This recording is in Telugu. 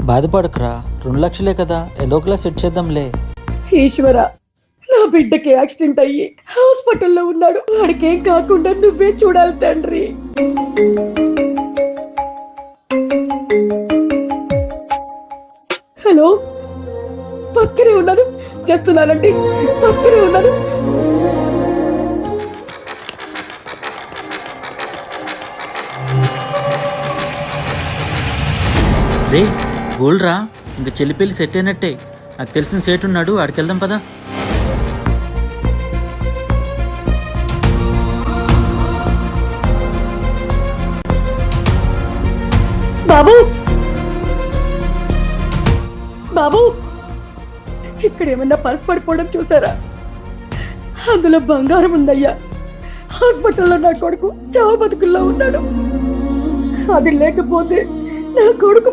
బాధపడకురా, 2 లక్షలే కదా, ఎలాగోలా సెట్ చేద్దాంలే. ఈశ్వర, నా బిడ్డకి యాక్సిడెంట్ అయ్యి హాస్పిటల్లో ఉన్నాడు. వాడికేం కాకుండా నువ్వే చూడాలి తండ్రి. హలో, పక్కనే ఉన్నాను, చేస్తున్నానండి, పక్కనే ఉన్నాను. రే గోల్డ్ రా, ఇంక చెల్లిపెళ్ళి సెట్ అయినట్టే. నాకు తెలిసిన సేటు ఉన్నాడు, ఆడికి వెళ్దాం పదా. బాబు, బాబు, ఇక్కడ ఏమన్నా పర్స్ పడిపోవడం చూసారా? అందులో బంగారం ఉందయ్యా. హాస్పిటల్లో నా కొడుకు చావు బతుకుల్లో ఉన్నాడు. అది లేకపోతే నా కొడుకు